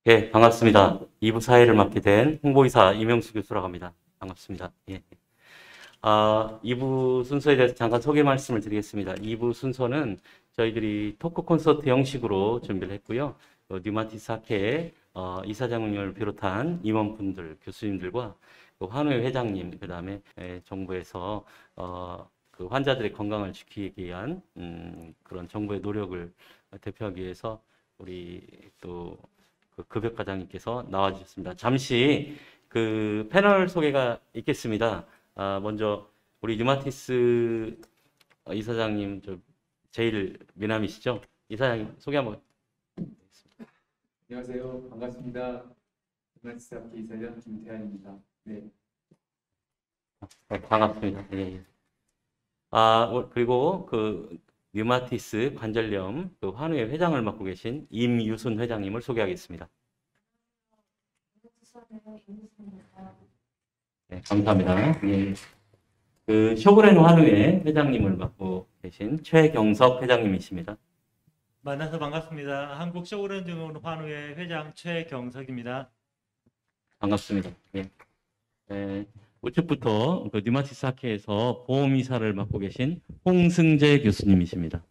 예, 반갑습니다. 2부 사회를 맡게 된 홍보이사 이명수 교수라고 합니다. 반갑습니다. 예. 2부 순서에 대해서 잠깐 소개 말씀을 드리겠습니다. 2부 순서는 저희들이 토크 콘서트 형식으로 준비를 했고요. 뉴마티스 학회 이사장님을 비롯한 임원분들, 교수님들과 환우회 회장님, 그 다음에 정부에서 그 환자들의 건강을 지키기 위한 그런 정부의 노력을 대표하기 위해서 우리 또 그 급여과장님께서 나와주셨습니다. 잠시 그 패널 소개가 있겠습니다. 먼저 우리 뉴마티스 이사장님, 제일 미남이시죠? 이사장님 소개 한번. 안녕하세요. 반갑습니다. 뉴마티스 학회 이사장 김태환입니다. 네. 반갑습니다. 예. 그리고 그 뉴마티스 관절염 그 환우회 회장을 맡고 계신 임유순 회장님을 소개하겠습니다. 네, 감사합니다. 예. 그 쇼그렌 환우회 회장님을 맡고 계신 최경석 회장님이십니다. 만나서 반갑습니다. 한국 쇼그렌 증후군 환우회 회장 최경석입니다. 반갑습니다. 예. 우측부터 그 뉴마티스 학회에서 보험이사를 맡고 계신 홍승재 교수님이십니다.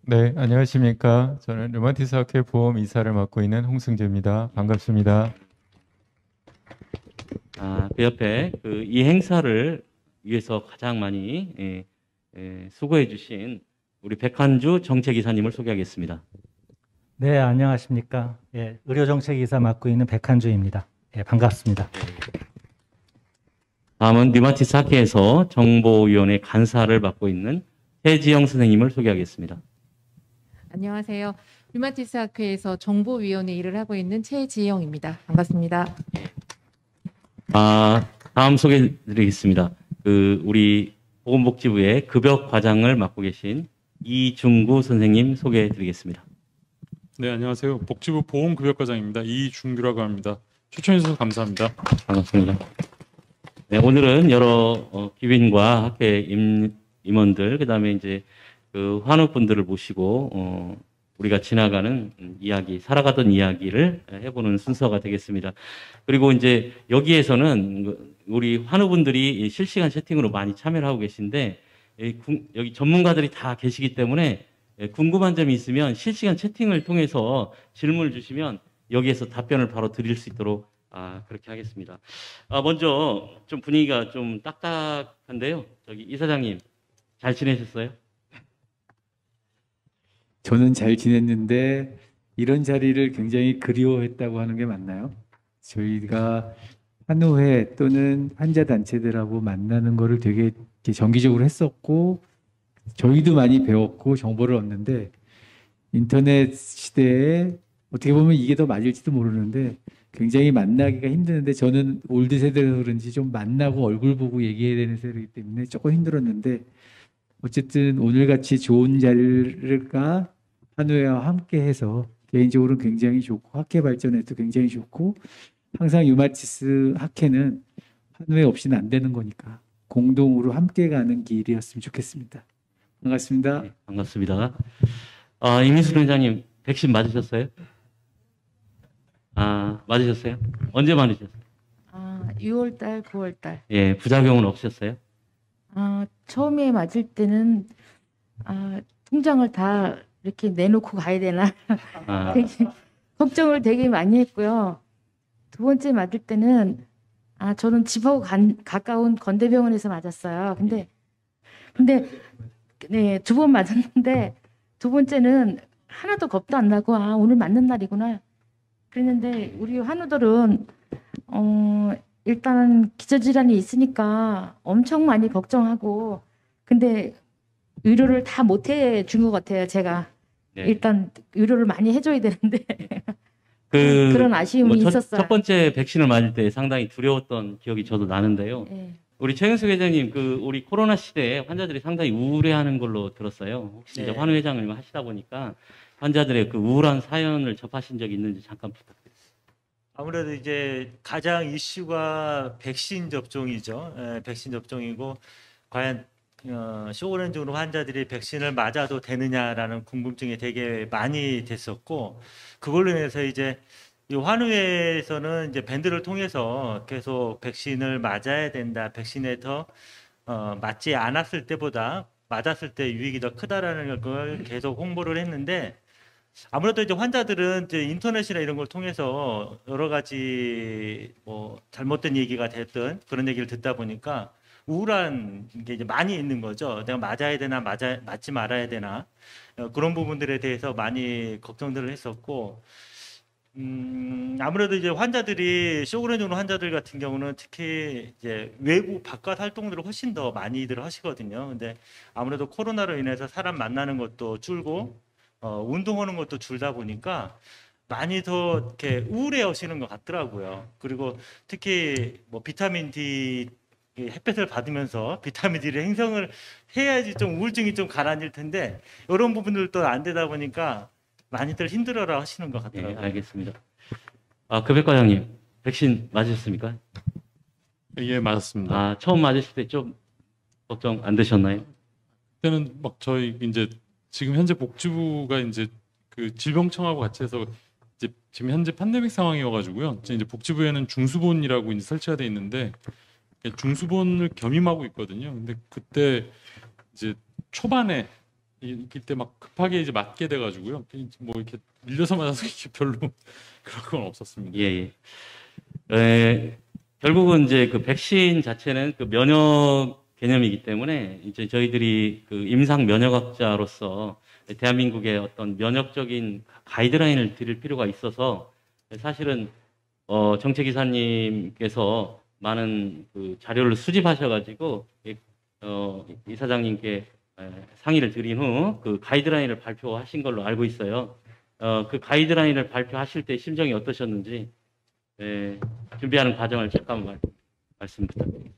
네, 안녕하십니까. 저는 르마티스 학회 보험이사를 맡고 있는 홍승재입니다. 반갑습니다. 그 옆에 이 행사를 위해서 가장 많이 수고해 주신 우리 백한주 정책이사님을 소개하겠습니다. 네, 안녕하십니까. 예, 의료정책이사 맡고 있는 백한주입니다. 예, 반갑습니다. 다음은 뉴마티스 학회에서 정보위원회 간사를 맡고 있는 최지영 선생님을 소개하겠습니다. 안녕하세요. 뉴마티스 학회에서 정보위원회 일을 하고 있는 최지영입니다. 반갑습니다. 다음 소개드리겠습니다. 우리 보건복지부의 급여과장을 맡고 계신 이중구 선생님 소개해드리겠습니다. 네, 안녕하세요. 복지부 보험급여과장입니다. 이준규라고 합니다. 초청해주셔서 감사합니다. 반갑습니다. 네, 오늘은 여러 기빈과 학회 임원들, 그 다음에 이제 그 환우분들을 모시고 우리가 지나가는 이야기, 살아가던 이야기를 해보는 순서가 되겠습니다. 그리고 이제 여기에서는 우리 환우분들이 실시간 채팅으로 많이 참여를 하고 계신데 여기 전문가들이 다 계시기 때문에 궁금한 점이 있으면 실시간 채팅을 통해서 질문을 주시면 여기에서 답변을 바로 드릴 수 있도록 그렇게 하겠습니다. 먼저 좀 분위기가 좀 딱딱한데요. 저기 이사장님 잘 지내셨어요? 저는 잘 지냈는데 이런 자리를 굉장히 그리워했다고 하는 게 맞나요? 저희가 환우회 또는 환자 단체들하고 만나는 거를 되게 이렇게 정기적으로 했었고 저희도 많이 배웠고 정보를 얻는데 인터넷 시대에 어떻게 보면 이게 더 맞을지도 모르는데 굉장히 만나기가 힘드는데 저는 올드 세대라서 그런지 좀 만나고 얼굴 보고 얘기해야 되는 세대이기 때문에 조금 힘들었는데 어쨌든 오늘같이 좋은 자리가 환우회와 함께 해서 개인적으로 굉장히 좋고 학회 발전에도 굉장히 좋고 항상 뉴마티스 학회는 환우회 없이는 안 되는 거니까 공동으로 함께 가는 길이었으면 좋겠습니다. 반갑습니다. 네, 반갑습니다. 임희순 회장님 백신 맞으셨어요? 맞으셨어요? 언제 맞으셨어요? 6월달, 9월달. 예, 부작용은 없으셨어요? 처음에 맞을 때는 통장을 다 이렇게 내놓고 가야 되나 되게 걱정을 되게 많이 했고요. 두 번째 맞을 때는 저는 집하고 가까운 건대병원에서 맞았어요. 근데 네, 두 번 맞았는데 두 번째는 하나도 겁도 안 나고 오늘 맞는 날이구나. 그랬는데 우리 환우들은 일단 기저질환이 있으니까 엄청 많이 걱정하고 근데 의료를 다 못 해준 것 같아요. 제가 네. 일단 의료를 많이 해줘야 되는데 그런 아쉬움이 있었어요. 첫 번째 백신을 맞을 때 상당히 두려웠던 기억이 저도 나는데요. 네. 우리 최경수 회장님, 우리 코로나 시대에 환자들이 상당히 우울해하는 걸로 들었어요. 혹시 이제 환우 회장을 하시다 보니까 환자들의 그 우울한 사연을 접하신 적이 있는지 잠깐 부탁드립니다. 아무래도 이제 가장 이슈가 백신 접종이죠. 백신 접종이고 과연 쇼그렌 증후군 환자들이 백신을 맞아도 되느냐라는 궁금증이 되게 많이 됐었고 그걸로 인해서 이제 이 환우회에서는 이제 밴드를 통해서 계속 백신을 맞아야 된다. 백신에 더 맞지 않았을 때보다 맞았을 때 유익이 더 크다라는 걸 계속 홍보를 했는데 아무래도 이제 환자들은 이제 인터넷이나 이런 걸 통해서 여러 가지 뭐 잘못된 얘기가 됐든 그런 얘기를 듣다 보니까 우울한 게 이제 많이 있는 거죠. 내가 맞아야 되나 맞지 말아야 되나 그런 부분들에 대해서 많이 걱정들을 했었고 아무래도 이제 환자들이 쇼그레뉴로 환자들 같은 경우는 특히 이제 외부 바깥 활동들을 훨씬 더 많이들 하시거든요. 근데 아무래도 코로나로 인해서 사람 만나는 것도 줄고 운동하는 것도 줄다 보니까 많이 더 이렇게 우울해 하시는 것 같더라고요. 그리고 특히 뭐 비타민 D 햇볕을 받으면서 비타민 D를 행성을 해야지 좀 우울증이 좀 가라앉을 텐데 이런 부분들도 안 되다 보니까 많이들 힘들어라 하시는 것 네, 같더라고요. 알겠습니다. 급여과장님, 백신 맞으셨습니까? 예, 맞았습니다. 처음 맞으실 때 좀 걱정 안 되셨나요? 그때는 막 저희 이제 지금 현재 복지부가 이제 그 질병청하고 같이 해서 이제 지금 현재 팬데믹 상황이어가지고요. 이제 복지부에는 중수본이라고 이제 설치가 돼 있는데 중수본을 겸임하고 있거든요. 근데 그때 이제 초반에 이때 막 급하게 이제 맞게 돼가지고요. 뭐 이렇게 밀려서 맞아서 이렇게 별로 그런 건 없었습니다. 예, 예. 결국은 이제 그 백신 자체는 그 면역 개념이기 때문에 이제 저희들이 그 임상 면역학자로서 대한민국의 어떤 면역적인 가이드라인을 드릴 필요가 있어서 사실은 정책이사님께서 많은 그 자료를 수집하셔가지고 이사장님께 상의를 드린 후 그 가이드라인을 발표하신 걸로 알고 있어요. 그 가이드라인을 발표하실 때 심정이 어떠셨는지 준비하는 과정을 잠깐만 말씀 부탁드립니다.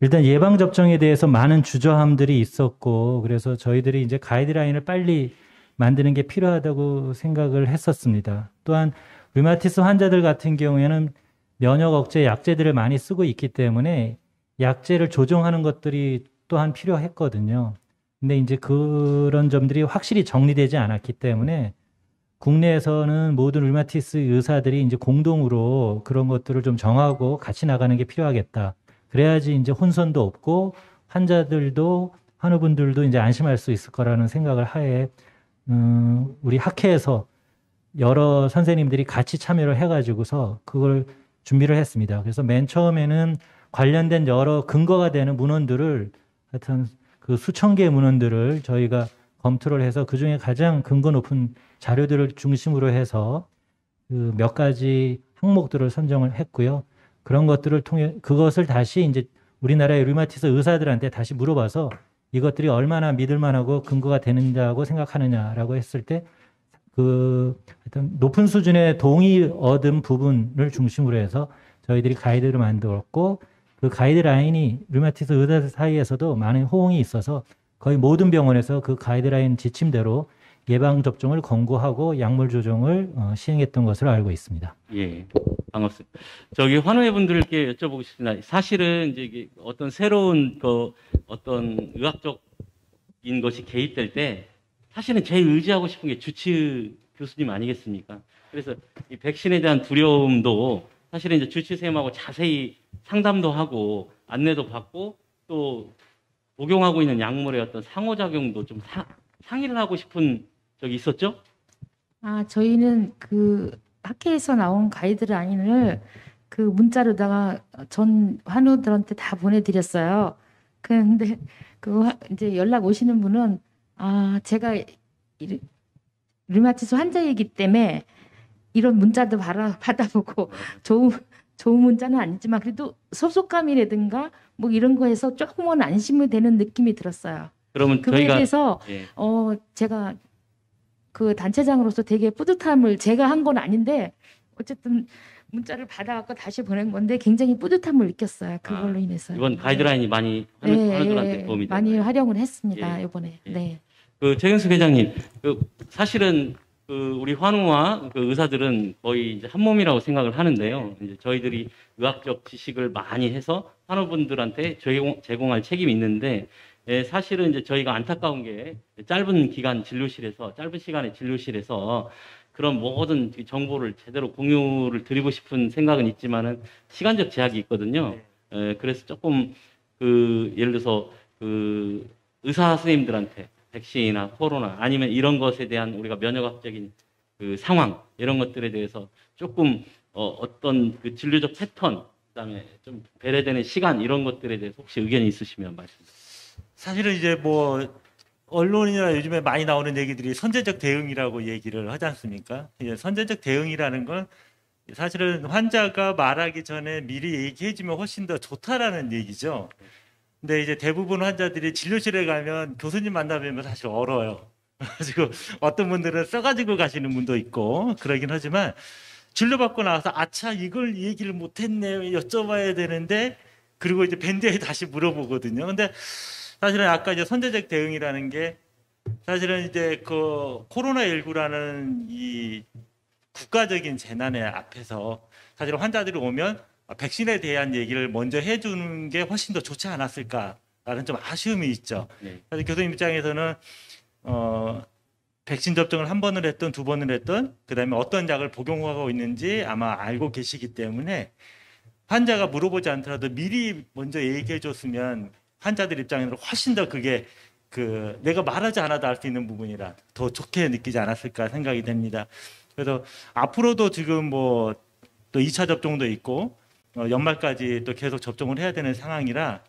일단 예방접종에 대해서 많은 주저함들이 있었고, 그래서 저희들이 이제 가이드라인을 빨리 만드는 게 필요하다고 생각을 했었습니다. 또한, 류마티스 환자들 같은 경우에는 면역 억제 약제들을 많이 쓰고 있기 때문에 약제를 조정하는 것들이 또한 필요했거든요. 근데 이제 그런 점들이 확실히 정리되지 않았기 때문에 국내에서는 모든 류마티스 의사들이 이제 공동으로 그런 것들을 좀 정하고 같이 나가는 게 필요하겠다. 그래야지 이제 혼선도 없고 환자들도 환우분들도 이제 안심할 수 있을 거라는 생각을 하에 우리 학회에서 여러 선생님들이 같이 참여를 해가지고서 그걸 준비를 했습니다. 그래서 맨 처음에는 관련된 여러 근거가 되는 문헌들을 하여튼 그 수천 개의 문헌들을 저희가 검토를 해서 그 중에 가장 근거 높은 자료들을 중심으로 해서 그 몇 가지 항목들을 선정을 했고요. 그런 것들을 통해 그것을 다시 이제 우리나라의 류마티스 의사들한테 다시 물어봐서 이것들이 얼마나 믿을만하고 근거가 되는다고 생각하느냐라고 했을 때 그 하여튼 높은 수준의 동의 얻은 부분을 중심으로 해서 저희들이 가이드를 만들었고 그 가이드라인이 류마티스 의사들 사이에서도 많은 호응이 있어서 거의 모든 병원에서 그 가이드라인 지침대로 예방접종을 권고하고 약물 조정을 시행했던 것으로 알고 있습니다. 예, 반갑습니다. 저기 환우회 분들께 여쭤보고 싶습니다. 사실은 이제 이게 어떤 새로운 어떤 의학적인 것이 개입될 때 사실은 제일 의지하고 싶은 게 주치 교수님 아니겠습니까? 그래서 이 백신에 대한 두려움도 사실은 이제 주치 선생님하고 자세히 상담도 하고 안내도 받고 또 복용하고 있는 약물의 어떤 상호작용도 좀 상의를 하고 싶은 적이 있었죠? 저희는 그 학회에서 나온 가이드라인을 그 문자로다가 전 환우들한테 다 보내드렸어요. 그런데 이제 연락 오시는 분은 제가 류마티스 환자이기 때문에 이런 문자도 받아보고 좋은 문자는 아니지만 그래도 소속감이라든가 뭐 이런 거에서 조금은 안심이 되는 느낌이 들었어요. 그러면 그거에 저희가 대해서 예. 제가 그 단체장으로서 되게 뿌듯함을 제가 한 건 아닌데 어쨌든 문자를 받아갖고 다시 보낸 건데 굉장히 뿌듯함을 느꼈어요. 그걸로 인해서. 이번 가이드라인이 많이 환우들한테 도움이 많이 되나요? 활용을 했습니다. 예. 이번에. 예. 네. 그 최경수 회장님, 사실은 우리 환우와 그 의사들은 거의 이제 한 몸이라고 생각을 하는데요. 이제 저희들이 의학적 지식을 많이 해서 환우분들한테 제공할 책임이 있는데 사실은 이제 저희가 안타까운 게 짧은 시간의 진료실에서 그런 모든 정보를 제대로 공유를 드리고 싶은 생각은 있지만은 시간적 제약이 있거든요. 그래서 조금 예를 들어서 의사 선생님들한테 백신이나 코로나 아니면 이런 것에 대한 우리가 면역학적인 상황 이런 것들에 대해서 조금 어떤 진료적 패턴 그다음에 좀 배려되는 시간 이런 것들에 대해서 혹시 의견이 있으시면 말씀. 사실은 이제 뭐 언론이나 요즘에 많이 나오는 얘기들이 선제적 대응이라고 얘기를 하지 않습니까? 이제 선제적 대응이라는 건 사실은 환자가 말하기 전에 미리 얘기해주면 훨씬 더 좋다라는 얘기죠. 근데 이제 대부분 환자들이 진료실에 가면 교수님 만나뵈면 사실 얼어요. 그래가지고 어떤 분들은 써가지고 가시는 분도 있고 그러긴 하지만 진료받고 나와서 아차 이걸 얘기를 못했네요 여쭤봐야 되는데 그리고 이제 밴드에 다시 물어보거든요. 근데 사실은 아까 이제 선제적 대응이라는 게 사실은 이제 코로나19라는 이 국가적인 재난의 앞에서 사실 환자들이 오면 백신에 대한 얘기를 먼저 해주는 게 훨씬 더 좋지 않았을까라는 좀 아쉬움이 있죠. 그래서 교수님 입장에서는 백신 접종을 한 번을 했든 두 번을 했든 그다음에 어떤 약을 복용하고 있는지 아마 알고 계시기 때문에 환자가 물어보지 않더라도 미리 먼저 얘기해 줬으면 환자들 입장에서는 훨씬 더 그게 내가 말하지 않아도 알 수 있는 부분이라 더 좋게 느끼지 않았을까 생각이 됩니다. 그래서 앞으로도 지금 뭐 또 2차 접종도 있고 연말까지 또 계속 접종을 해야 되는 상황이라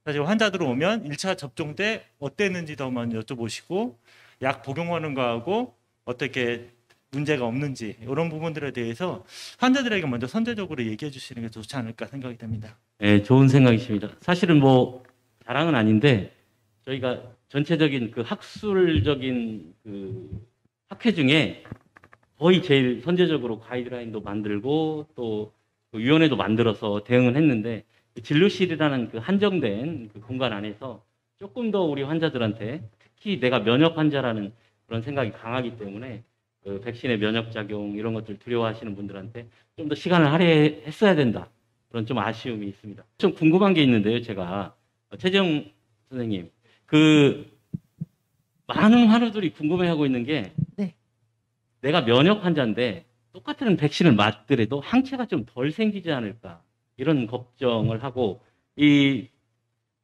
사실 환자들 오면 1차 접종 때 어땠는지 더 먼저 여쭤보시고 약 복용하는 거하고 어떻게 문제가 없는지 이런 부분들에 대해서 환자들에게 먼저 선제적으로 얘기해 주시는 게 좋지 않을까 생각이 됩니다. 네, 좋은 생각이십니다. 사실은 뭐 자랑은 아닌데 저희가 전체적인 학술적인 학회 중에 거의 제일 선제적으로 가이드라인도 만들고 또 위원회도 만들어서 대응을 했는데 진료실이라는 한정된 공간 안에서 조금 더 우리 환자들한테 특히 내가 면역 환자라는 그런 생각이 강하기 때문에 백신의 면역작용 이런 것들 두려워하시는 분들한테 좀 더 시간을 할애했어야 된다. 그런 좀 아쉬움이 있습니다. 좀 궁금한 게 있는데요. 제가 최재형 선생님 많은 환우들이 궁금해하고 있는 게 네. 내가 면역 환자인데 똑같은 백신을 맞더라도 항체가 좀 덜 생기지 않을까 이런 걱정을 하고 이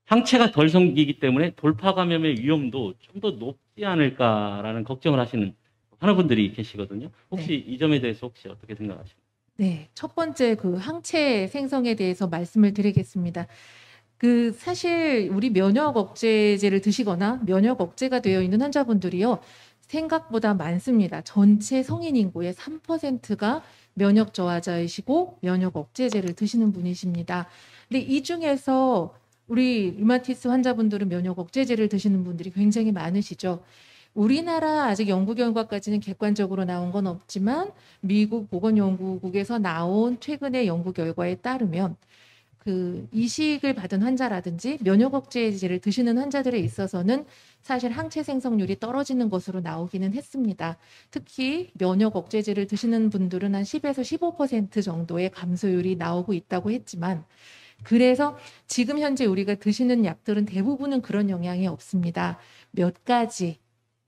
항체가 덜 생기기 때문에 돌파 감염의 위험도 좀 더 높지 않을까라는 걱정을 하시는 환우분들이 계시거든요. 혹시 이 점에 대해서 혹시 어떻게 생각하십니까? 네, 첫 번째 항체 생성에 대해서 말씀을 드리겠습니다. 사실 우리 면역 억제제를 드시거나 면역 억제가 되어 있는 환자분들이요. 생각보다 많습니다. 전체 성인 인구의 3%가 면역 저하자이시고 면역 억제제를 드시는 분이십니다. 근데 이 중에서 우리 류마티스 환자분들은 면역 억제제를 드시는 분들이 굉장히 많으시죠. 우리나라 아직 연구 결과까지는 객관적으로 나온 건 없지만 미국 보건연구국에서 나온 최근의 연구 결과에 따르면 이식을 받은 환자라든지 면역 억제제를 드시는 환자들에 있어서는 사실 항체 생성률이 떨어지는 것으로 나오기는 했습니다. 특히 면역 억제제를 드시는 분들은 한 10에서 15% 정도의 감소율이 나오고 있다고 했지만 그래서 지금 현재 우리가 드시는 약들은 대부분은 그런 영향이 없습니다. 몇 가지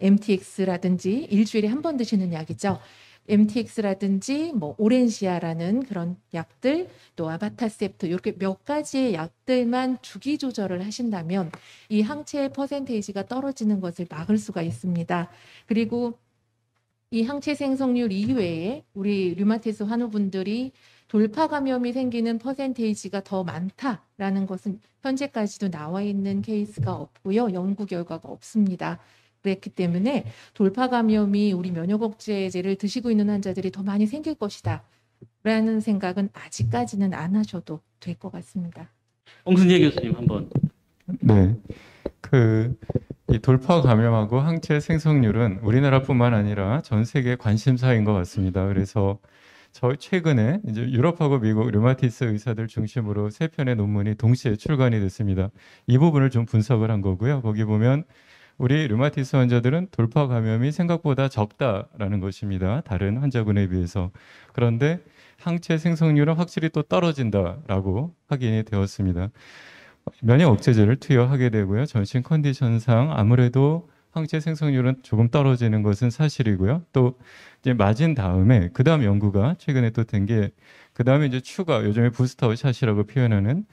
MTX라든지 일주일에 한 번 드시는 약이죠. MTX라든지 오렌시아라는 그런 약들, 또 아바타셉트 이렇게 몇 가지의 약들만 주기 조절을 하신다면 이 항체의 퍼센테이지가 떨어지는 것을 막을 수가 있습니다. 그리고 이 항체 생성률 이외에 우리 류마티스 환우분들이 돌파 감염이 생기는 퍼센테이지가 더 많다라는 것은 현재까지도 나와 있는 케이스가 없고요. 연구 결과가 없습니다. 그렇기 때문에 돌파 감염이 우리 면역 억제제를 드시고 있는 환자들이 더 많이 생길 것이다 라는 생각은 아직까지는 안 하셔도 될 것 같습니다. 홍순재 교수님 한번. 네. 이 돌파 감염하고 항체 생성률은 우리나라뿐만 아니라 전 세계 관심사인 것 같습니다. 그래서 최근에 이제 유럽하고 미국 류마티스 의사들 중심으로 3편의 논문이 동시에 출간이 됐습니다. 이 부분을 좀 분석을 한 거고요. 거기 보면 우리 류마티스 환자들은 돌파 감염이 생각보다 적다라는 것입니다. 다른 환자군에 비해서. 그런데 항체 생성률은 확실히 또 떨어진다라고 확인이 되었습니다. 면역 억제제를 투여하게 되고요. 전신 컨디션상 아무래도 항체 생성률은 조금 떨어지는 것은 사실이고요. 또 이제 맞은 다음에 그 다음 연구가 최근에 또 된 게 그 다음에 이제 추가 요즘에 부스터 샷이라고 표현하는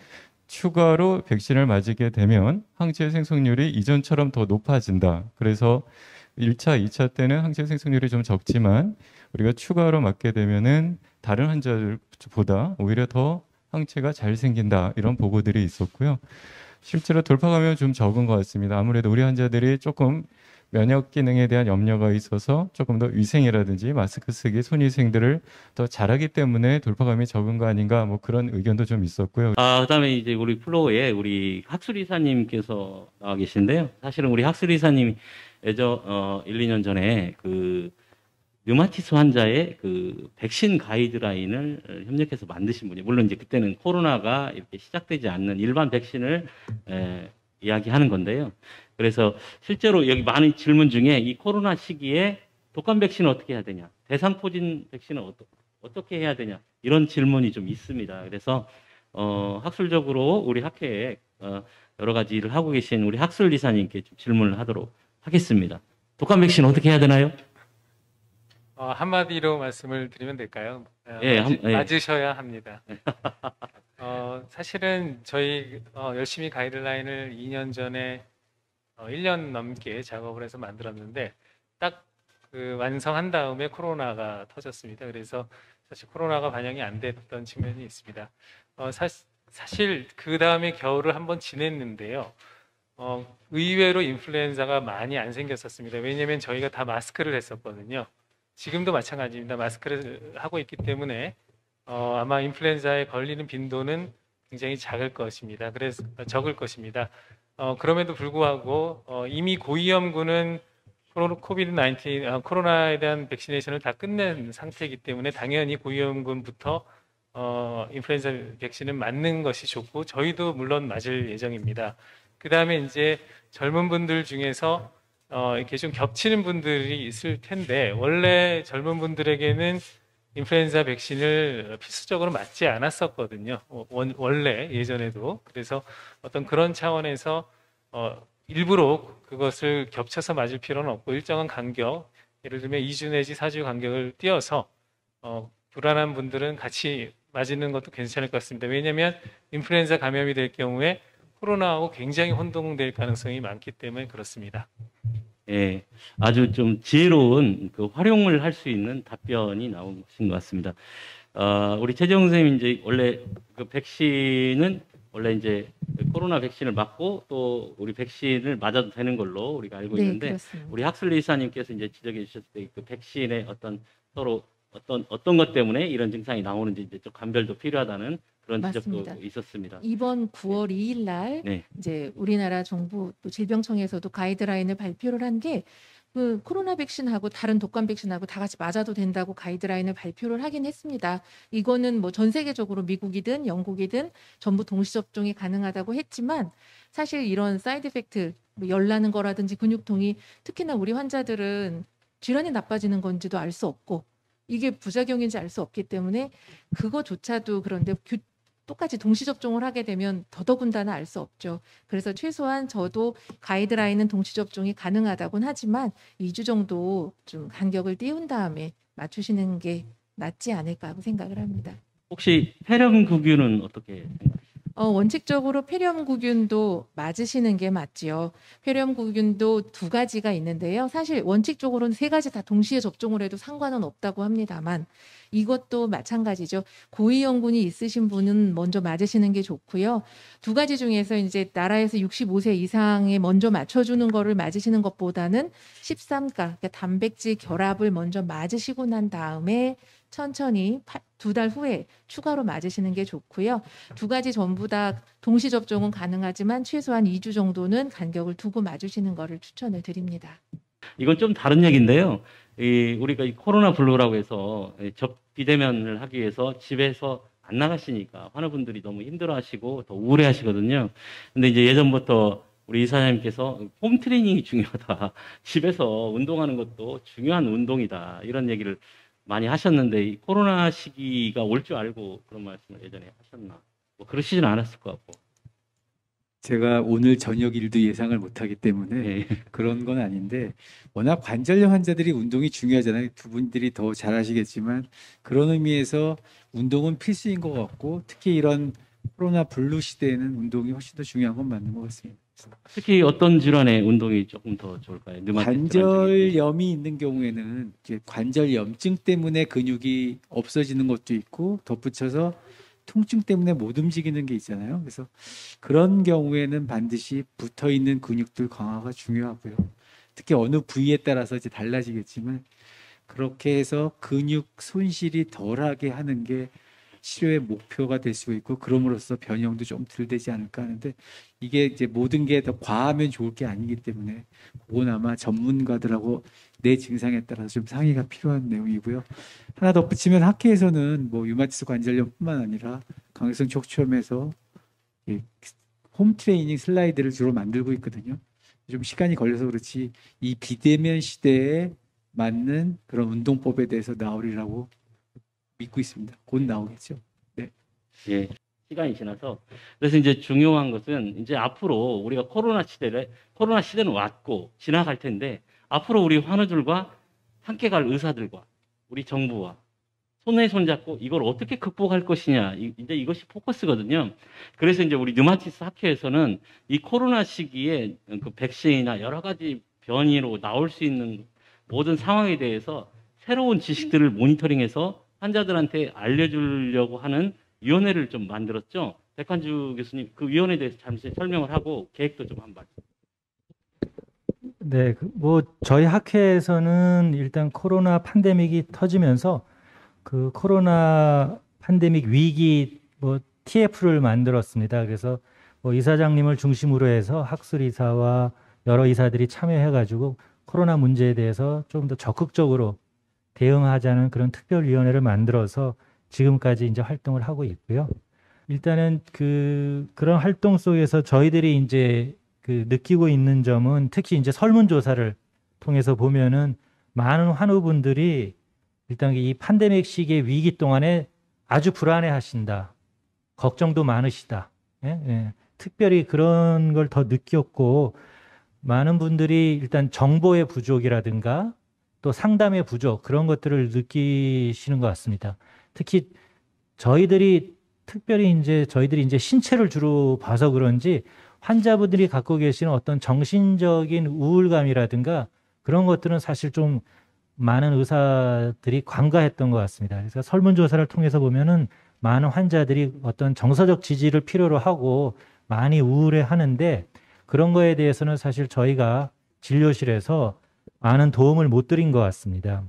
추가로 백신을 맞게 되면 항체 생성률이 이전처럼 더 높아진다. 그래서 1차, 2차 때는 항체 생성률이 좀 적지만 우리가 추가로 맞게 되면은 다른 환자들보다 오히려 더 항체가 잘 생긴다. 이런 보고들이 있었고요. 실제로 돌파 감염은 좀 적은 것 같습니다. 아무래도 우리 환자들이 조금 면역 기능에 대한 염려가 있어서 조금 더 위생이라든지 마스크 쓰기, 손위생들을 더 잘하기 때문에 돌파 감염이 적은 거 아닌가 뭐 그런 의견도 좀 있었고요. 그다음에 이제 우리 플로어에 우리 학술이사님께서 나와 계신데요. 사실은 우리 학술이사님이 1, 2년 전에 그 류마티스 환자의 그 백신 가이드라인을 협력해서 만드신 분이, 물론 이제 그때는 코로나가 이렇게 시작되지 않는 일반 백신을 이야기하는 건데요. 그래서 실제로 여기 많은 질문 중에 이 코로나 시기에 독감 백신은 어떻게 해야 되냐, 대상포진 백신은 어떻게 해야 되냐, 이런 질문이 좀 있습니다. 그래서 학술적으로 우리 학회에 여러 가지 일을 하고 계신 우리 학술 이사님께 좀 질문을 하도록 하겠습니다. 독감 백신 어떻게 해야 되나요? 한마디로 말씀을 드리면 될까요? 예, 맞으셔야 합니다. 사실은 저희 열심히 가이드라인을 2년 전에 1년 넘게 작업을 해서 만들었는데 딱 그 완성한 다음에 코로나가 터졌습니다. 그래서 사실 코로나가 반영이 안 됐던 측면이 있습니다. 사실 그 다음에 겨울을 한번 지냈는데요. 의외로 인플루엔자가 많이 안 생겼었습니다. 왜냐하면 저희가 다 마스크를 했었거든요. 지금도 마찬가지입니다. 마스크를 하고 있기 때문에 아마 인플루엔자에 걸리는 빈도는 굉장히 적을 것입니다. 그럼에도 불구하고 이미 고위험군은 코로나에 대한 백시네이션을 다 끝낸 상태이기 때문에 당연히 고위험군부터 인플루엔자 백신은 맞는 것이 좋고 저희도 물론 맞을 예정입니다. 그 다음에 이제 젊은 분들 중에서 이렇게 좀 겹치는 분들이 있을 텐데 원래 젊은 분들에게는 인플루엔자 백신을 필수적으로 맞지 않았었거든요. 원래 예전에도. 그래서 어떤 그런 차원에서 일부러 그것을 겹쳐서 맞을 필요는 없고 일정한 간격, 예를 들면 2주 내지 4주 간격을 띄어서 불안한 분들은 같이 맞는 것도 괜찮을 것 같습니다. 왜냐하면 인플루엔자 감염이 될 경우에 코로나하고 굉장히 혼동될 가능성이 많기 때문에 그렇습니다. 예, 아주 좀 지혜로운 그 활용을 할 수 있는 답변이 나온 것인 것 같습니다. 우리 최재형 선생님 이제 원래 그 백신은 원래 이제 코로나 백신을 맞고 또 우리 백신을 맞아도 되는 걸로 우리가 알고 있는데 그렇습니다. 우리 학술리 이사님께서 이제 지적해 주셨을 때 그 백신의 어떤 서로 어떤 것 때문에 이런 증상이 나오는지 이제 좀 감별도 필요하다는 그런 지적도 맞습니다. 있었습니다. 이번 9월 2일 날 네. 이제 우리나라 정부 또 질병청에서도 가이드라인을 발표를 한 게 그 코로나 백신하고 다른 독감 백신하고 다 같이 맞아도 된다고 가이드라인을 발표를 하긴 했습니다. 이거는 뭐 전 세계적으로 미국이든 영국이든 전부 동시 접종이 가능하다고 했지만 사실 이런 사이드 이펙트 뭐 열나는 거라든지 근육통이 특히나 우리 환자들은 질환이 나빠지는 건지도 알 수 없고 이게 부작용인지 알 수 없기 때문에 그거조차도 그런데 똑같이 동시 접종을 하게 되면 더더군다나 알 수 없죠. 그래서 최소한 저도 가이드라인은 동시 접종이 가능하다고는 하지만 2주 정도 좀 간격을 띄운 다음에 맞추시는 게 낫지 않을까 하고 생각을 합니다. 혹시 폐렴구균은 어떻게 생각하세요? 원칙적으로 폐렴구균도 맞으시는 게 맞지요. 폐렴구균도 두 가지가 있는데요. 사실 원칙적으로는 세 가지 다 동시에 접종을 해도 상관은 없다고 합니다만 이것도 마찬가지죠. 고위험군이 있으신 분은 먼저 맞으시는 게 좋고요. 두 가지 중에서 이제 나라에서 65세 이상에 먼저 맞춰주는 거를 맞으시는 것보다는 13가 그러니까 단백질 결합을 먼저 맞으시고 난 다음에 천천히 2달 후에 추가로 맞으시는 게 좋고요. 두 가지 전부 다 동시 접종은 가능하지만 최소한 2주 정도는 간격을 두고 맞으시는 거를 추천을 드립니다. 이건 좀 다른 얘기인데요. 우리가 이 코로나 블루라고 해서 비대면을 하기 위해서 집에서 안 나가시니까 환우분들이 너무 힘들어하시고 더 우울해하시거든요. 근데 이제 예전부터 우리 이사장님께서 홈 트레이닝이 중요하다. 집에서 운동하는 것도 중요한 운동이다. 이런 얘기를 많이 하셨는데 이 코로나 시기가 올 줄 알고 그런 말씀을 예전에 하셨나? 뭐 그러시진 않았을 것 같고. 제가 오늘 저녁 일도 예상을 못하기 때문에 예. 그런 건 아닌데 워낙 관절염 환자들이 운동이 중요하잖아요. 두 분들이 더 잘 아시겠지만 그런 의미에서 운동은 필수인 것 같고 특히 이런 코로나 블루 시대에는 운동이 훨씬 더 중요한 건 맞는 것 같습니다. 특히 어떤 질환의 운동이 조금 더 좋을까요? 류마티스 질환 중에. 관절염이 있는 경우에는 이제 관절염증 때문에 근육이 없어지는 것도 있고 덧붙여서 통증 때문에 못 움직이는 게 있잖아요. 그래서 그런 경우에는 반드시 붙어 있는 근육들 강화가 중요하고요. 특히 어느 부위에 따라서 이제 달라지겠지만 그렇게 해서 근육 손실이 덜하게 하는 게 치료의 목표가 될 수 있고 그럼으로써 변형도 좀 덜 되지 않을까 하는데 이게 이제 모든 게 더 과하면 좋을 게 아니기 때문에 그건 아마 전문가들하고 내 증상에 따라서 좀 상의가 필요한 내용이고요. 하나 덧붙이면 학회에서는 뭐 류마티스 관절염뿐만 아니라 강성 척추염에서 홈 트레이닝 슬라이드를 주로 만들고 있거든요. 좀 시간이 걸려서 그렇지 이 비대면 시대에 맞는 그런 운동법에 대해서 나오리라고 믿고 있습니다. 곧 나오겠죠. 네. 예, 시간이 지나서 그래서 이제 중요한 것은 이제 앞으로 우리가 코로나 시대는 왔고 지나갈 텐데 앞으로 우리 환우들과 함께 갈 의사들과 우리 정부와 손에 손잡고 이걸 어떻게 극복할 것이냐 이제 이것이 포커스거든요. 그래서 이제 우리 류마티스 학회에서는 이 코로나 시기에 그 백신이나 여러 가지 변이로 나올 수 있는 모든 상황에 대해서 새로운 지식들을 모니터링해서 환자들한테 알려주려고 하는 위원회를 좀 만들었죠. 백한주 교수님, 그 위원회에 대해서 잠시 설명을 하고 계획도 좀 한번. 네, 뭐 저희 학회에서는 일단 코로나 팬데믹이 터지면서 그 코로나 팬데믹 위기 뭐 TF를 만들었습니다. 그래서 뭐 이사장님을 중심으로 해서 학술 이사와 여러 이사들이 참여해가지고 코로나 문제에 대해서 좀 더 적극적으로 대응하자는 그런 특별위원회를 만들어서 지금까지 이제 활동을 하고 있고요. 일단은 그런 활동 속에서 저희들이 이제 느끼고 있는 점은 특히 이제 설문조사를 통해서 보면은 많은 환우분들이 일단 이 팬데믹 시기의 위기 동안에 아주 불안해 하신다. 걱정도 많으시다. 예? 예. 특별히 그런 걸 더 느꼈고 많은 분들이 일단 정보의 부족이라든가 또 상담의 부족 그런 것들을 느끼시는 것 같습니다. 특히 저희들이 이제 신체를 주로 봐서 그런지 환자분들이 갖고 계시는 어떤 정신적인 우울감이라든가 그런 것들은 사실 좀 많은 의사들이 관가했던 것 같습니다. 그래서 설문조사를 통해서 보면은 많은 환자들이 어떤 정서적 지지를 필요로 하고 많이 우울해 하는데 그런 거에 대해서는 사실 저희가 진료실에서 많은 도움을 못 드린 것 같습니다.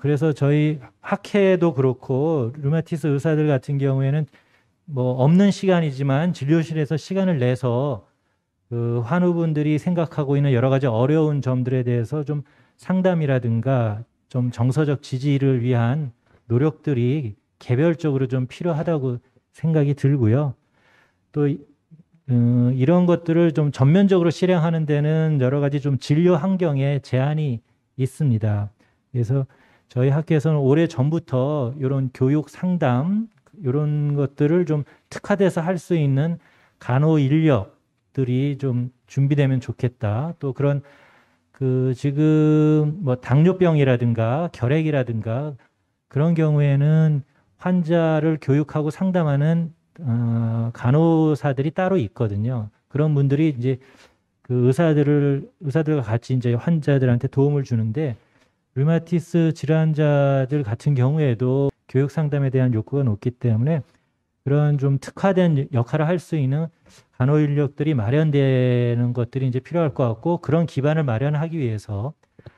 그래서 저희 학회도 그렇고 류마티스 의사들 같은 경우에는 뭐 없는 시간이지만 진료실에서 시간을 내서 그 환우분들이 생각하고 있는 여러 가지 어려운 점들에 대해서 좀 상담이라든가 좀 정서적 지지를 위한 노력들이 개별적으로 좀 필요하다고 생각이 들고요. 또 이런 것들을 좀 전면적으로 실행하는 데는 여러 가지 좀 진료 환경에 제한이 있습니다. 그래서 저희 학교에서는 오래 전부터 이런 교육 상담 이런 것들을 좀 특화돼서 할 수 있는 간호 인력들이 좀 준비되면 좋겠다. 또 그런 지금 뭐 당뇨병이라든가 결핵이라든가 그런 경우에는 환자를 교육하고 상담하는 간호사들이 따로 있거든요. 그런 분들이 이제 그 의사들과 같이 이제 환자들한테 도움을 주는데 류마티스 질환자들 같은 경우에도 교육 상담에 대한 욕구가 높기 때문에 그런 좀 특화된 역할을 할 수 있는 간호 인력들이 마련되는 것들이 이제 필요할 것 같고 그런 기반을 마련하기 위해서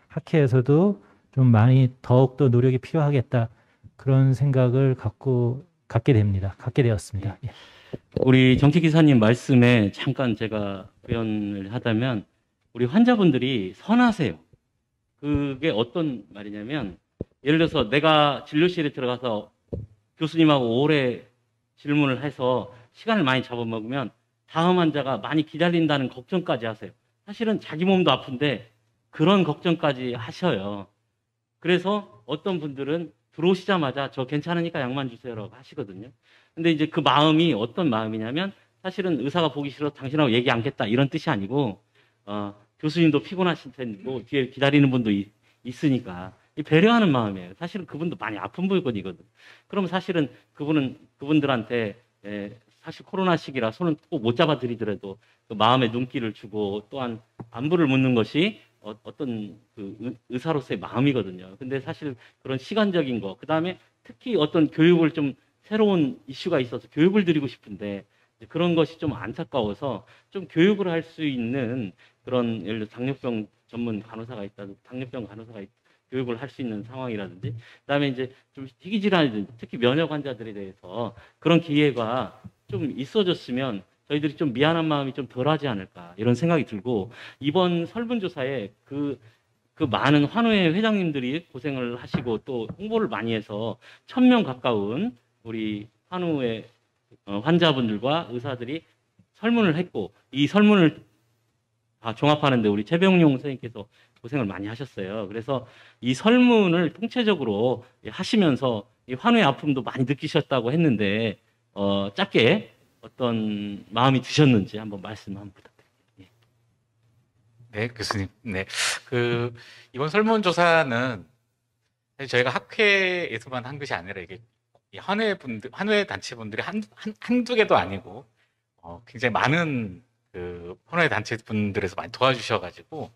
학회에서도 좀 많이 더욱더 노력이 필요하겠다 그런 생각을 갖게 되었습니다. 예. 우리 정치 기사님 말씀에 잠깐 제가 표현을 하자면 우리 환자분들이 선하세요. 그게 어떤 말이냐면 예를 들어서 내가 진료실에 들어가서 교수님하고 오래 질문을 해서 시간을 많이 잡아먹으면 다음 환자가 많이 기다린다는 걱정까지 하세요. 사실은 자기 몸도 아픈데 그런 걱정까지 하셔요. 그래서 어떤 분들은 들어오시자마자 저 괜찮으니까 약만 주세요라고 하시거든요. 근데 이제 그 마음이 어떤 마음이냐면 사실은 의사가 보기 싫어 당신하고 얘기 않겠다 이런 뜻이 아니고 교수님도 피곤하실 텐데 뒤에 기다리는 분도 있으니까 이 배려하는 마음이에요. 사실은 그분도 많이 아픈 물건이거든. 그럼 사실은 그분들한테 사실 코로나 시기라 손은 꼭 못 잡아 드리더라도 그 마음의 눈길을 주고 또한 안부를 묻는 것이 어떤 그 의사로서의 마음이거든요. 근데 사실 그런 시간적인 거, 그 다음에 특히 어떤 교육을 좀 새로운 이슈가 있어서 교육을 드리고 싶은데 그런 것이 좀 안타까워서 좀 교육을 할 수 있는 그런 예를 들어 당뇨병 전문 간호사가 있다, 당뇨병 간호사가 교육을 할 수 있는 상황이라든지, 그다음에 이제 좀 희귀질환이든지 특히 면역 환자들에 대해서 그런 기회가 좀 있어졌으면 저희들이 좀 미안한 마음이 좀 덜하지 않을까 이런 생각이 들고, 이번 설문조사에 그 많은 환우회 회장님들이 고생을 하시고 또 홍보를 많이 해서 1,000명 가까운 우리 환우회 환자분들과 의사들이 설문을 했고, 이 설문을 다 종합하는데 우리 최병용 선생님께서 고생을 많이 하셨어요. 그래서 이 설문을 통체적으로 하시면서 이 환우의 아픔도 많이 느끼셨다고 했는데 짧게 어떤 마음이 드셨는지 한번 말씀 한번 부탁드립니다. 네, 교수님. 네. 이번 설문조사는 사실 저희가 학회에서만 한 것이 아니라 이게 환우회 단체분들이 한두 개도 아니고 굉장히 많은 환우회 단체분들에서 많이 도와주셔가지고,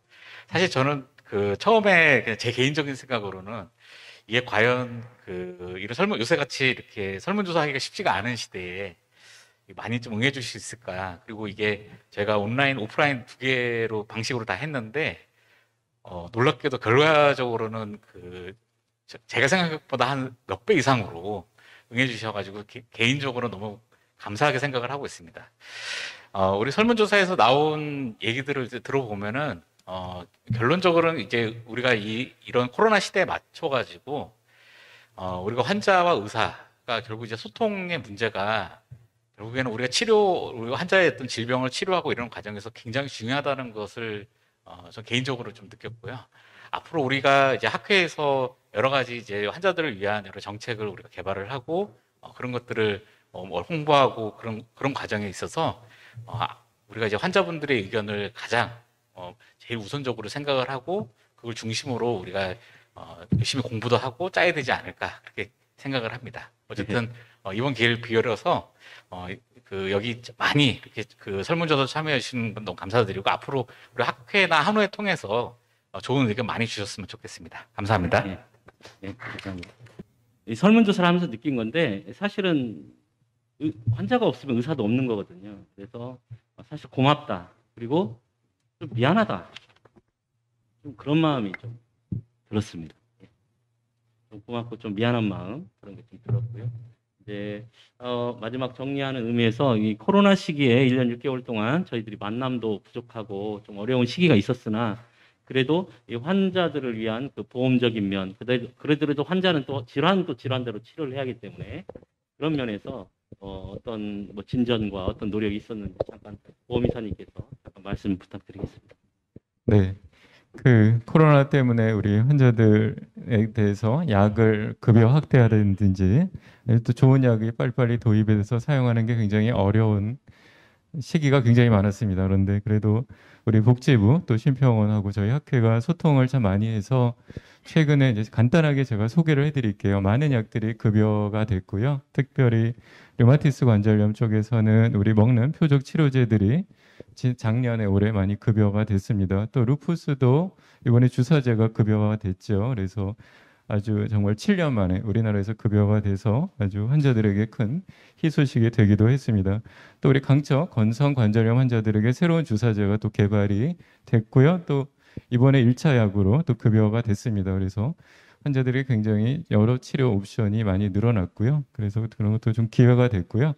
사실 저는 처음에 그냥 제 개인적인 생각으로는 이게 과연 이런 요새 같이 이렇게 설문조사하기가 쉽지가 않은 시대에 많이 좀 응해 주실 수 있을까. 그리고 이게 제가 온라인, 오프라인 두 개로 방식으로 다 했는데, 놀랍게도 결과적으로는 제가 생각보다 한 몇 배 이상으로 응해 주셔가지고 개인적으로 너무 감사하게 생각을 하고 있습니다. 우리 설문조사에서 나온 얘기들을 이제 들어보면은, 결론적으로는 이제 우리가 이런 코로나 시대에 맞춰가지고, 우리가 환자와 의사가 결국 이제 소통의 문제가 결국에는 우리가 환자의 어떤 질병을 치료하고 이런 과정에서 굉장히 중요하다는 것을 저 개인적으로 좀 느꼈고요. 앞으로 우리가 이제 학회에서 여러 가지 이제 환자들을 위한 여러 정책을 우리가 개발을 하고 그런 것들을 홍보하고 그런 과정에 있어서 우리가 이제 환자분들의 의견을 가장 제일 우선적으로 생각을 하고 그걸 중심으로 우리가 열심히 공부도 하고 짜야 되지 않을까 그렇게 생각을 합니다. 어쨌든 이번 기회를 빌어서 여기 많이 이렇게 설문조사 참여해 주시는 분 너무 감사드리고, 앞으로 우리 학회나 한우회 통해서 좋은 의견 많이 주셨으면 좋겠습니다. 감사합니다. 네, 감사합니다. 이 설문조사를 하면서 느낀 건데 사실은 환자가 없으면 의사도 없는 거거든요. 그래서 사실 고맙다, 그리고 좀 미안하다, 좀 그런 마음이 좀 들었습니다. 좀 고맙고 좀 미안한 마음, 그런 게 좀 들었고요. 이제 마지막 정리하는 의미에서 이 코로나 시기에 1년 6개월 동안 저희들이 만남도 부족하고 좀 어려운 시기가 있었으나, 그래도 이 환자들을 위한 그 보험적인 면, 그래도 환자는 또 질환대로 치료를 해야 하기 때문에 그런 면에서 어떤 진전과 어떤 노력이 있었는지 잠깐 보험이사님께서 잠깐 말씀 부탁드리겠습니다. 네. 코로나 때문에 우리 환자들에 대해서 약을 급여 확대하든지 또 좋은 약이 빨리빨리 도입이 돼서 사용하는 게 굉장히 어려운 시기가 굉장히 많았습니다. 그런데 그래도 우리 복지부 또 심평원하고 저희 학회가 소통을 참 많이 해서 최근에 이제 간단하게 제가 소개를 해드릴게요. 많은 약들이 급여가 됐고요. 특별히 류마티스 관절염 쪽에서는 우리 먹는 표적 치료제들이 작년에 올해 많이 급여가 됐습니다. 또 루푸스도 이번에 주사제가 급여가 됐죠. 그래서 아주 정말 7년 만에 우리나라에서 급여가 돼서 아주 환자들에게 큰 희소식이 되기도 했습니다. 또 우리 강척 건성 관절염 환자들에게 새로운 주사제가 또 개발이 됐고요. 또 이번에 1차 약으로 또 급여가 됐습니다. 그래서 환자들이 굉장히 여러 치료 옵션이 많이 늘어났고요. 그래서 그런 것도 좀 기회가 됐고요.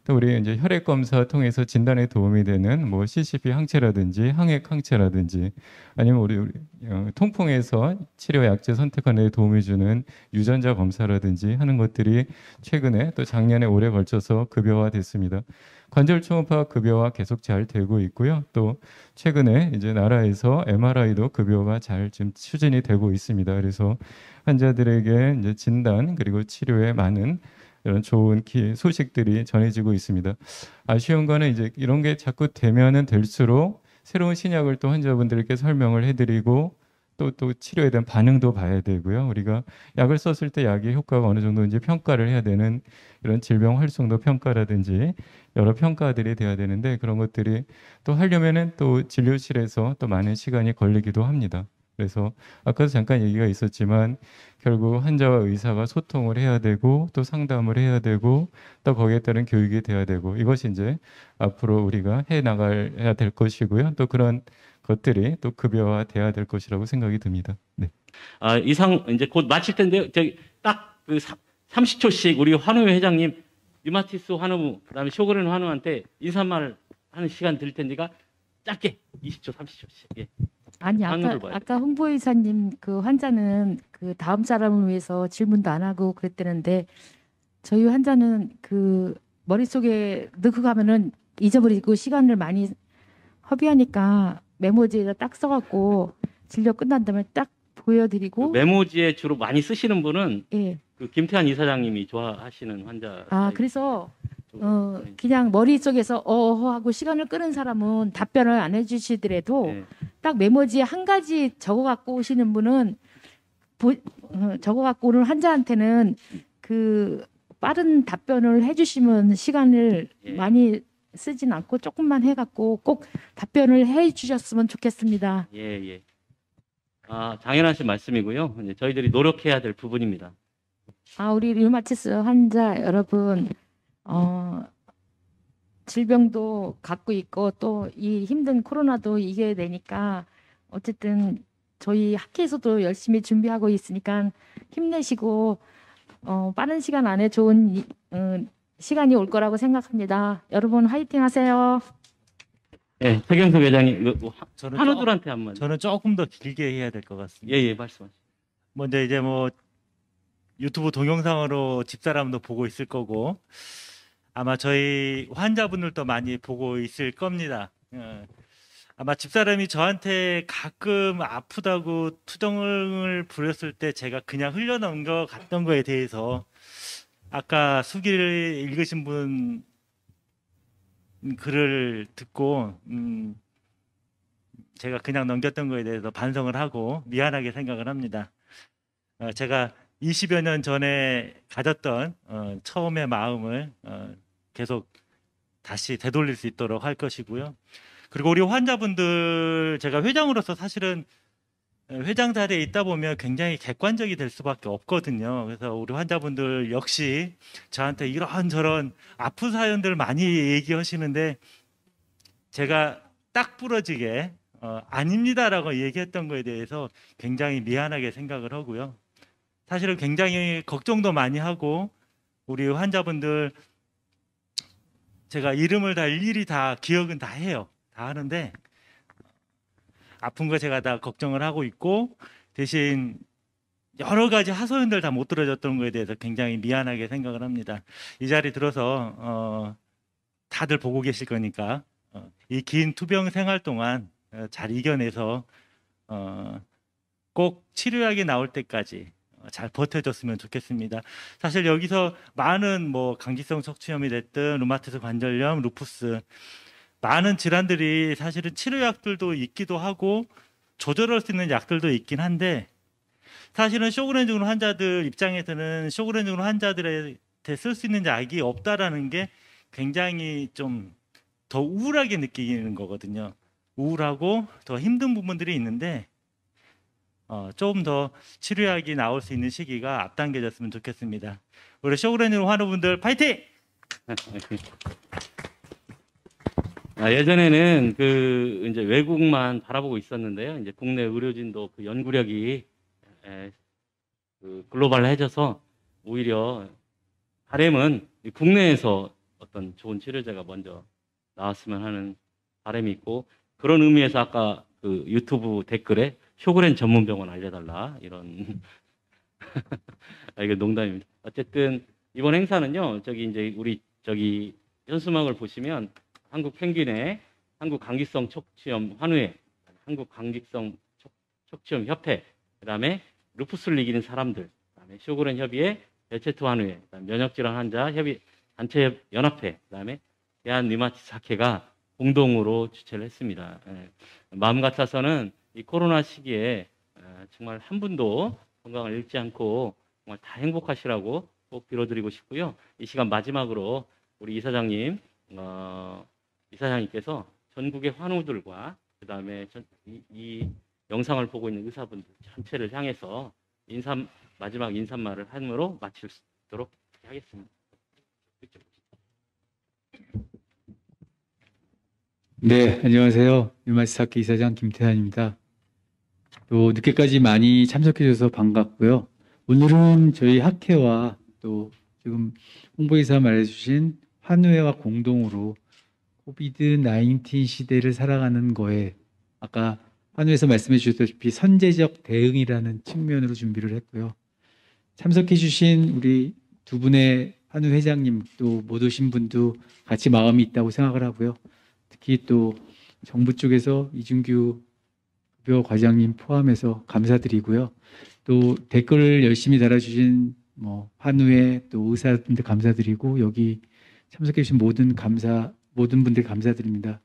또 우리 이제 혈액 검사 통해서 진단에 도움이 되는 CCP 항체라든지 항액 항체라든지 아니면 우리 통풍에서 치료 약제 선택하는 데 도움이 주는 유전자 검사라든지 하는 것들이 최근에 또 작년에 올해 걸쳐서 급여화 됐습니다. 관절 초음파 급여화 계속 잘 되고 있고요. 또 최근에 이제 나라에서 MRI도 급여가 잘 지금 추진이 되고 있습니다. 그래서 환자들에게 이제 진단 그리고 치료에 많은 이런 좋은 소식들이 전해지고 있습니다. 아쉬운 거는 이제 이런 게 자꾸 되면은 될수록 새로운 신약을 또 환자분들께 설명을 해드리고 또 치료에 대한 반응도 봐야 되고요. 우리가 약을 썼을 때 약의 효과가 어느 정도인지 평가를 해야 되는 이런 질병 활성도 평가라든지 여러 평가들이 돼야 되는데 그런 것들이 또 하려면은 또 진료실에서 또 많은 시간이 걸리기도 합니다. 그래서 아까도 잠깐 얘기가 있었지만 결국 환자와 의사가 소통을 해야 되고 또 상담을 해야 되고 또 거기에 따른 교육이 돼야 되고 이것이 이제 앞으로 우리가 해 나가야 될 것이고요. 또 그런 것들이 또 급여화 돼야 될 것이라고 생각이 듭니다. 네. 이상 이제 곧 마칠 텐데요. 저기 딱 그 30초씩 우리 환우 회장님, 류마티스 환우, 그다음에 쇼그렌 환우한테 인사말 하는 시간 드릴 테니까 짧게 20초, 30초씩. 예. 아니 환우를 봐야 아까 홍보의사님 그 환자는 그 다음 사람을 위해서 질문도 안 하고 그랬다는데 저희 환자는 그 머릿속에 넣고 가면은 잊어버리고 시간을 많이 허비하니까 메모지에다 딱 써갖고 진료 끝난 다음에 딱 보여드리고 그 메모지에 주로 많이 쓰시는 분은 예. 그 김태환 이사장님이 좋아하시는 환자. 그래서 그냥 머릿속에서 하고 시간을 끄는 사람은 답변을 안 해주시더라도 네. 딱 메모지에 한 가지 적어갖고 오시는 분은 적어갖고 오는 환자한테는 그 빠른 답변을 해주시면 시간을 예. 많이 쓰진 않고 조금만 해갖고 꼭 답변을 해주셨으면 좋겠습니다. 예. 당연하신 말씀이고요. 이제 저희들이 노력해야 될 부분입니다. 우리 류마티스 환자 여러분, 질병도 갖고 있고 또 이 힘든 코로나도 이겨야 되니까 어쨌든 저희 학회에서도 열심히 준비하고 있으니까 힘내시고 빠른 시간 안에 좋은 시간이 올 거라고 생각합니다. 여러분 화이팅 하세요. 네, 최경석 회장님, 저는 환우들한테 한번. 저는 조금 더 길게 해야 될 것 같습니다. 예, 말씀하시죠. 먼저 이제 뭐 유튜브 동영상으로 집사람도 보고 있을 거고 아마 저희 환자분들도 많이 보고 있을 겁니다. 아마 집사람이 저한테 가끔 아프다고 투정을 부렸을 때 제가 그냥 흘려넘겨 갔던 거에 대해서 아까 수기를 읽으신 분 글을 듣고 제가 그냥 넘겼던 거에 대해서 반성을 하고 미안하게 생각을 합니다. 제가 20여 년 전에 가졌던 처음의 마음을 계속 다시 되돌릴 수 있도록 할 것이고요. 그리고 우리 환자분들 제가 회장으로서 사실은 회장 자리에 있다 보면 굉장히 객관적이 될 수밖에 없거든요. 그래서 우리 환자분들 역시 저한테 이런저런 아픈 사연들 많이 얘기하시는데 제가 딱 부러지게 아닙니다라고 얘기했던 거에 대해서 굉장히 미안하게 생각을 하고요. 사실은 굉장히 걱정도 많이 하고 우리 환자분들 제가 이름을 다 일일이 다 기억은 다 해요. 다 하는데 아픈 거 제가 다 걱정을 하고 있고 대신 여러 가지 하소연들 다 못 들어줬던 거에 대해서 굉장히 미안하게 생각을 합니다. 이 자리 들어서 다들 보고 계실 거니까 이 긴 투병 생활 동안 잘 이겨내서 꼭 치료약이 나올 때까지 잘 버텨줬으면 좋겠습니다. 사실 여기서 많은 뭐 강기성 척추염이 됐든 류마티스 관절염, 루푸스 많은 질환들이 사실은 치료약들도 있기도 하고 조절할 수 있는 약들도 있긴 한데 사실은 쇼그렌 증후군 환자들 입장에서는 쇼그렌 증후군 환자들한테 쓸 수 있는 약이 없다라는 게 굉장히 좀 더 우울하게 느끼는 거거든요. 우울하고 더 힘든 부분들이 있는데 조금 더 치료약이 나올 수 있는 시기가 앞당겨졌으면 좋겠습니다. 우리 쇼그렌 증후군 환우분들 파이팅! 예전에는 그 이제 외국만 바라보고 있었는데요. 이제 국내 의료진도 그 연구력이 그 글로벌해져서 오히려 바람은 국내에서 어떤 좋은 치료제가 먼저 나왔으면 하는 바람이 있고 그런 의미에서 아까 그 유튜브 댓글에 쇼그렌 전문병원 알려달라 이런 이게 농담입니다. 어쨌든 이번 행사는요. 이제 우리 현수막을 보시면 한국 펭귄회, 한국 감기성 척추염 환우회, 한국 감기성 척추염 협회, 그다음에 루푸스를 이기는 사람들, 그다음에 쇼그렌 협의회, 대체투 환우회, 면역질환 환자 협의 단체 연합회, 그다음에 대한 류마티스 학회가 공동으로 주최를 했습니다. 예. 마음 같아서는 이 코로나 시기에 정말 한 분도 건강을 잃지 않고 정말 다 행복하시라고 꼭 빌어드리고 싶고요. 이 시간 마지막으로 우리 이사장님께서 전국의 환우들과 그다음에 이 영상을 보고 있는 의사분들 전체를 향해서 마지막 인사말을 함으로 마치도록 하겠습니다. 네, 안녕하세요. 류마티스 학회 이사장 김태환입니다. 또 늦게까지 많이 참석해 주셔서 반갑고요. 오늘은 저희 학회와 또 지금 홍보이사 말해주신 환우회와 공동으로 코비드-19 시대를 살아가는 거에 아까 환우회에서 말씀해 주셨다시피 선제적 대응이라는 측면으로 준비를 했고요. 참석해 주신 우리 두 분의 환우 회장님 또 못 오신 분도 같이 마음이 있다고 생각을 하고요. 특히 또 정부 쪽에서 이준규 급여 과장님 포함해서 감사드리고요. 또 댓글을 열심히 달아주신 환우회 또 의사분들 감사드리고 여기 참석해 주신 모든 분들 감사드립니다.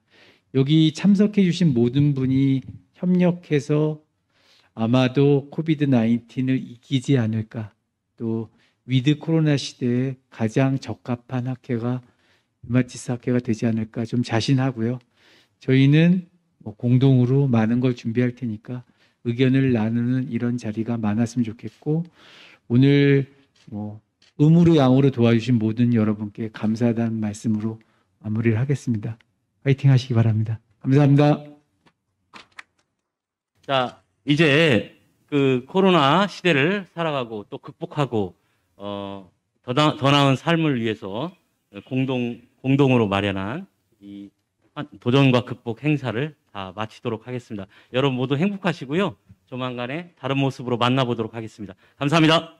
여기 참석해 주신 모든 분이 협력해서 아마도 코비드-19을 이기지 않을까. 또 위드 코로나 시대에 가장 적합한 학회가 류마티스 학회가 되지 않을까 좀 자신하고요. 저희는 공동으로 많은 걸 준비할 테니까 의견을 나누는 이런 자리가 많았으면 좋겠고 오늘 음으로 양으로 도와주신 모든 여러분께 감사하다는 말씀으로 마무리를 하겠습니다. 파이팅 하시기 바랍니다. 감사합니다. 자, 이제 그 코로나 시대를 살아가고 또 극복하고 더 나은 삶을 위해서 공동으로 마련한 이 도전과 극복 행사를 다 마치도록 하겠습니다. 여러분 모두 행복하시고요. 조만간에 다른 모습으로 만나보도록 하겠습니다. 감사합니다.